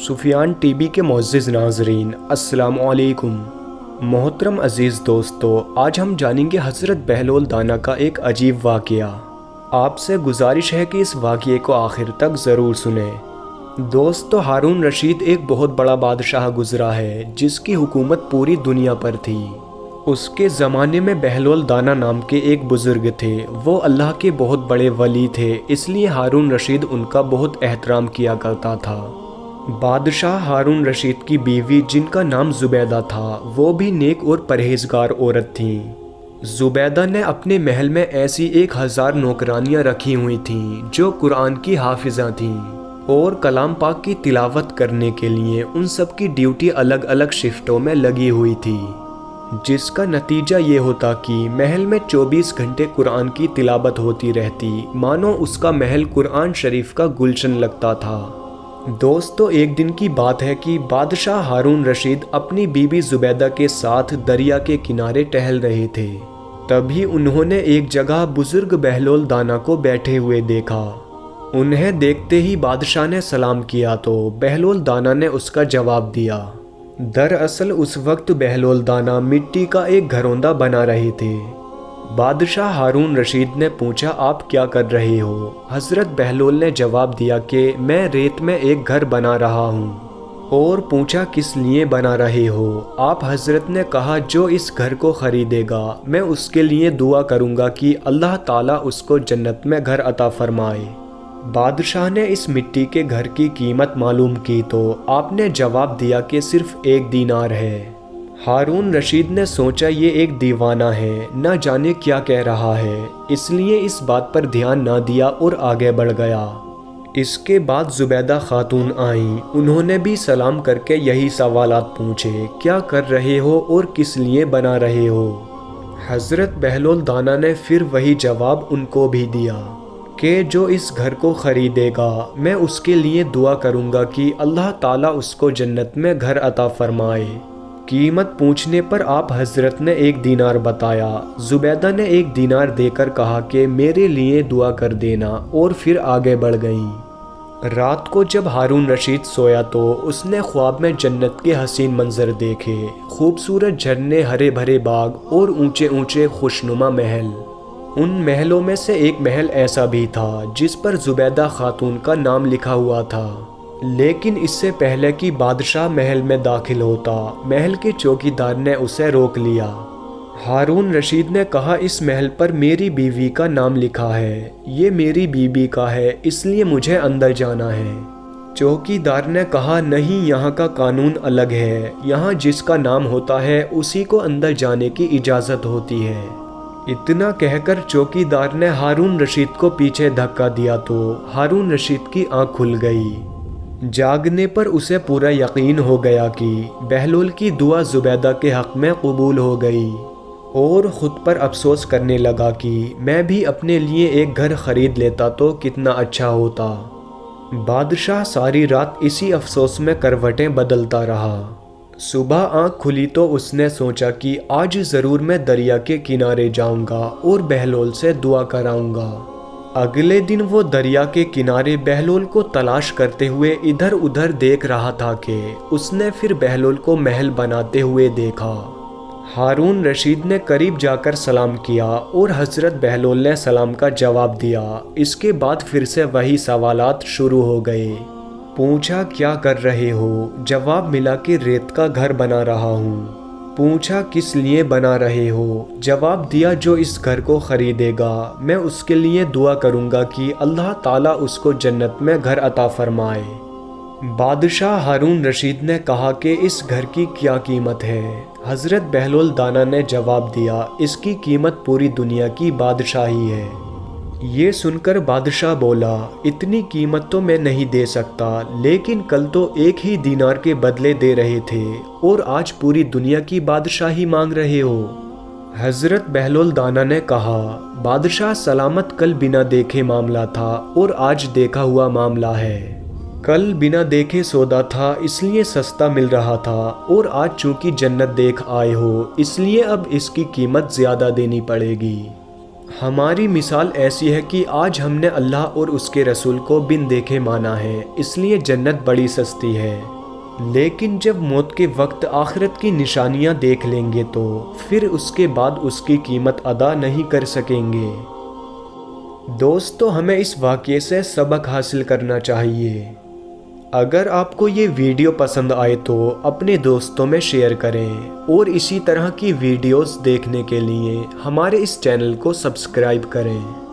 سفیان T V کے معزز ناظرین، السلام علیکم۔ محترم عزیز دوستو، آج ہم جانیں گے حضرت بہلول دانا کا ایک عجیب واقعہ۔ آپ سے گزارش ہے کہ اس واقعے کو آخر تک ضرور سنیں۔ دوستو، ہارون رشید ایک بہت بڑا بادشاہ گزرا ہے جس کی حکومت پوری دنیا پر تھی۔ اس کے زمانے میں بہلول دانا نام کے ایک بزرگ تھے۔ وہ اللہ کے بہت بڑے ولی تھے، اس لیے ہارون رشید ان کا بہت احترام کیا کرتا تھا۔ بادشاہ ہارون رشید کی بیوی جن کا نام زبیدہ تھا، وہ بھی نیک اور پرہیزگار عورت تھیں۔ زبیدہ نے اپنے محل میں ایسی 1000 نوکرانیاں رکھی ہوئی تھیں جو قرآن کی حافظہ تھیں اور کلام پاک کی تلاوت کرنے کے لیے ان سب کی ڈیوٹی الگ الگ شفٹوں میں لگی ہوئی تھی، جس کا نتیجہ یہ ہوتا کہ محل میں 24 گھنٹے قرآن کی تلاوت ہوتی رہتی، مانو اس کا محل قرآن شریف کا گلشن لگتا تھا۔ دوستو، ایک دن کی بات ہے کہ بادشاہ ہارون رشید اپنی بیوی زبیدہ کے ساتھ دریا کے کنارے ٹہل رہے تھے۔ تبھی انہوں نے ایک جگہ بزرگ بہلول دانا کو بیٹھے ہوئے دیکھا۔ انہیں دیکھتے ہی بادشاہ نے سلام کیا تو بہلول دانا نے اس کا جواب دیا۔ دراصل اس وقت بہلول دانا مٹی کا ایک گھروندہ بنا رہے تھے۔ بادشاہ ہارون رشید نے پوچھا، آپ کیا کر رہے ہو؟ حضرت بہلول نے جواب دیا کہ میں ریت میں ایک گھر بنا رہا ہوں۔ اور پوچھا، کس لیے بنا رہے ہو؟ آپ حضرت نے کہا، جو اس گھر کو خریدے گا میں اس کے لیے دعا کروں گا کہ اللہ تعالیٰ اس کو جنت میں گھر عطا فرمائے۔ بادشاہ نے اس مٹی کے گھر کی قیمت معلوم کی تو آپ نے جواب دیا کہ صرف 1 دینار ہے۔ ہارون رشید نے سوچا، یہ ایک دیوانہ ہے، نہ جانے کیا کہہ رہا ہے، اس لیے اس بات پر دھیان نہ دیا اور آگے بڑھ گیا۔ اس کے بعد زبیدہ خاتون آئیں، انہوں نے بھی سلام کر کے یہی سوالات پوچھے، کیا کر رہے ہو اور کس لیے بنا رہے ہو؟ حضرت بہلول دانا نے پھر وہی جواب ان کو بھی دیا کہ جو اس گھر کو خریدے گا میں اس کے لیے دعا کروں گا کہ اللہ تعالیٰ اس کو جنت میں گھر عطا فرمائے۔ قیمت پوچھنے پر آپ حضرت نے 1 دینار بتایا۔ زبیدہ نے 1 دینار دے کر کہا کہ میرے لیے دعا کر دینا، اور پھر آگے بڑھ گئیں۔ رات کو جب ہارون رشید سویا تو اس نے خواب میں جنت کے حسین منظر دیکھے، خوبصورت جھرنے، ہرے بھرے باغ اور اونچے اونچے خوشنما محل۔ ان محلوں میں سے ایک محل ایسا بھی تھا جس پر زبیدہ خاتون کا نام لکھا ہوا تھا، لیکن اس سے پہلے کہ بادشاہ محل میں داخل ہوتا، محل کے چوکیدار نے اسے روک لیا۔ ہارون رشید نے کہا، اس محل پر میری بیوی کا نام لکھا ہے، یہ میری بیوی کا ہے، اس لیے مجھے اندر جانا ہے۔ چوکیدار نے کہا، نہیں، یہاں کا قانون الگ ہے، یہاں جس کا نام ہوتا ہے اسی کو اندر جانے کی اجازت ہوتی ہے۔ اتنا کہہ کر چوکیدار نے ہارون رشید کو پیچھے دھکا دیا تو ہارون رشید کی آنکھ کھل گئی۔ جاگنے پر اسے پورا یقین ہو گیا کہ بہلول کی دعا زبیدہ کے حق میں قبول ہو گئی، اور خود پر افسوس کرنے لگا کہ میں بھی اپنے لیے ایک گھر خرید لیتا تو کتنا اچھا ہوتا۔ بادشاہ ساری رات اسی افسوس میں کروٹیں بدلتا رہا۔ صبح آنکھ کھلی تو اس نے سوچا کہ آج ضرور میں دریا کے کنارے جاؤں گا اور بہلول سے دعا کراؤں گا۔ اگلے دن وہ دریا کے کنارے بہلول کو تلاش کرتے ہوئے ادھر ادھر دیکھ رہا تھا کہ اس نے پھر بہلول کو محل بناتے ہوئے دیکھا۔ ہارون رشید نے قریب جا کر سلام کیا اور حضرت بہلول نے سلام کا جواب دیا۔ اس کے بعد پھر سے وہی سوالات شروع ہو گئے۔ پوچھا، کیا کر رہے ہو؟ جواب ملا کہ ریت کا گھر بنا رہا ہوں۔ پوچھا، کس لیے بنا رہے ہو؟ جواب دیا، جو اس گھر کو خریدے گا میں اس کے لیے دعا کروں گا کہ اللہ تعالیٰ اس کو جنت میں گھر عطا فرمائے۔ بادشاہ ہارون رشید نے کہا کہ اس گھر کی کیا قیمت ہے؟ حضرت بہلول دانا نے جواب دیا، اس کی قیمت پوری دنیا کی بادشاہی ہے۔ یہ سن کر بادشاہ بولا، اتنی قیمت تو میں نہیں دے سکتا، لیکن کل تو 1 ہی دینار کے بدلے دے رہے تھے اور آج پوری دنیا کی بادشاہی مانگ رہے ہو۔ حضرت بہلول دانا نے کہا، بادشاہ سلامت، کل بنا دیکھے معاملہ تھا اور آج دیکھا ہوا معاملہ ہے۔ کل بنا دیکھے سودا تھا اس لیے سستا مل رہا تھا، اور آج چونکہ جنت دیکھ آئے ہو اس لیے اب اس کی قیمت زیادہ دینی پڑے گی۔ ہماری مثال ایسی ہے کہ آج ہم نے اللہ اور اس کے رسول کو بن دیکھے مانا ہے، اس لیے جنت بڑی سستی ہے، لیکن جب موت کے وقت آخرت کی نشانیاں دیکھ لیں گے تو پھر اس کے بعد اس کی قیمت ادا نہیں کر سکیں گے۔ دوستو، ہمیں اس واقعے سے سبق حاصل کرنا چاہیے۔ اگر آپ کو یہ ویڈیو پسند آئے تو اپنے دوستوں میں شیئر کریں اور اسی طرح کی ویڈیوز دیکھنے کے لیے ہمارے اس چینل کو سبسکرائب کریں۔